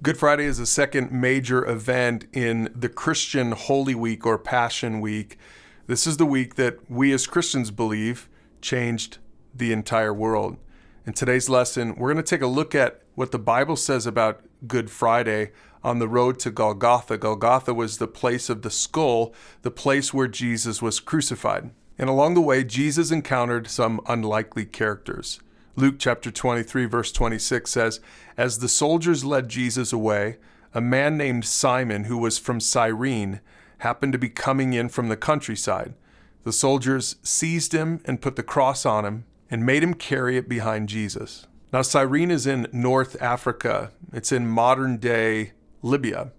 Good Friday is the second major event in the Christian Holy Week or Passion Week. This is the week that we as Christians believe changed the entire world. In today's lesson, we're going to take a look at what the Bible says about Good Friday on the road to Golgotha. Golgotha was the place of the skull, the place where Jesus was crucified. And along the way, Jesus encountered some unlikely characters. Luke chapter 23, verse 26 says, "As the soldiers led Jesus away, a man named Simon, who was from Cyrene, happened to be coming in from the countryside. The soldiers seized him and put the cross on him and made him carry it behind Jesus." Now, Cyrene is in North Africa. It's in modern-day Libya.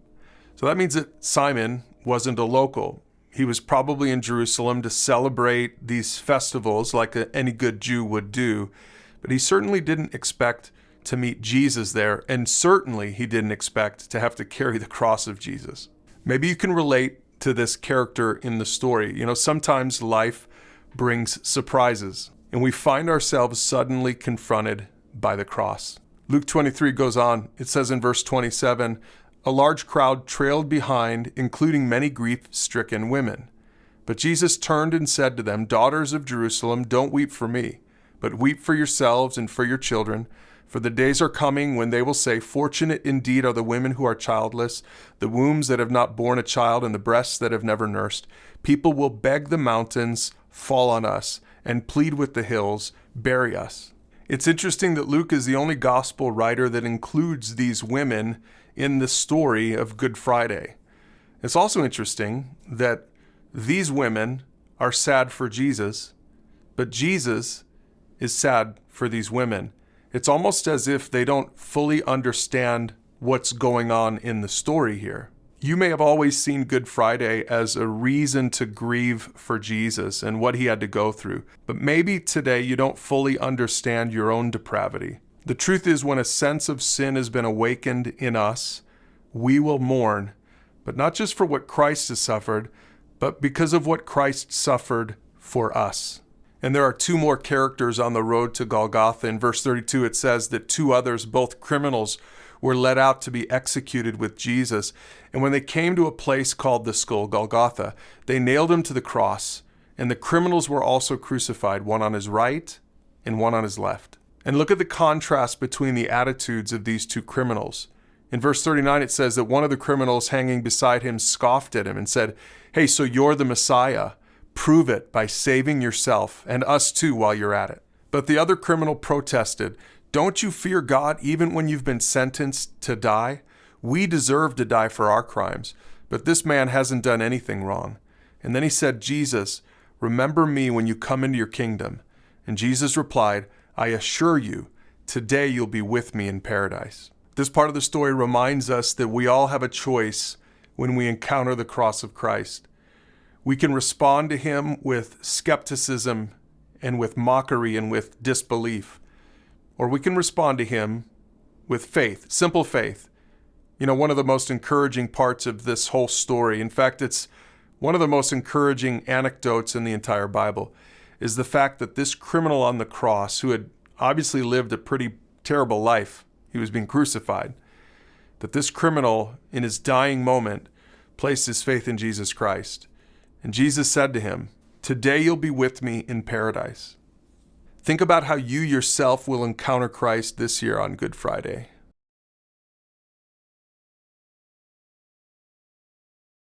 So that means that Simon wasn't a local. He was probably in Jerusalem to celebrate these festivals like any good Jew would do. But he certainly didn't expect to meet Jesus there, and certainly he didn't expect to have to carry the cross of Jesus. Maybe you can relate to this character in the story. Sometimes life brings surprises, and we find ourselves suddenly confronted by the cross. Luke 23 goes on. It says in verse 27, "A large crowd trailed behind, including many grief-stricken women. But Jesus turned and said to them, 'Daughters of Jerusalem, don't weep for me, but weep for yourselves and for your children. For the days are coming when they will say, fortunate indeed are the women who are childless, the wombs that have not borne a child, and the breasts that have never nursed. People will beg the mountains, fall on us, and plead with the hills, bury us.'" It's interesting that Luke is the only gospel writer that includes these women in the story of Good Friday. It's also interesting that these women are sad for Jesus, but Jesus is sad for these women. It's almost as if they don't fully understand what's going on in the story here. You may have always seen Good Friday as a reason to grieve for Jesus and what he had to go through, but maybe today you don't fully understand your own depravity. The truth is, when a sense of sin has been awakened in us, we will mourn, but not just for what Christ has suffered, but because of what Christ suffered for us. And there are two more characters on the road to Golgotha. In verse 32, it says that two others, both criminals, were led out to be executed with Jesus. And when they came to a place called the skull, Golgotha, they nailed him to the cross. And the criminals were also crucified, one on his right and one on his left. And look at the contrast between the attitudes of these two criminals. In verse 39, it says that one of the criminals hanging beside him scoffed at him and said, "Hey, so you're the Messiah. Prove it by saving yourself and us too while you're at it." But the other criminal protested, "Don't you fear God even when you've been sentenced to die? We deserve to die for our crimes, but this man hasn't done anything wrong." And then he said, "Jesus, remember me when you come into your kingdom." And Jesus replied, "I assure you, today you'll be with me in paradise." This part of the story reminds us that we all have a choice when we encounter the cross of Christ. We can respond to him with skepticism and with mockery and with disbelief. Or we can respond to him with faith, simple faith. One of the most encouraging parts of this whole story, in fact, it's one of the most encouraging anecdotes in the entire Bible, is the fact that this criminal on the cross, who had obviously lived a pretty terrible life, he was being crucified, that this criminal, in his dying moment, placed his faith in Jesus Christ. And Jesus said to him, "Today you'll be with me in paradise." Think about how you yourself will encounter Christ this year on Good Friday.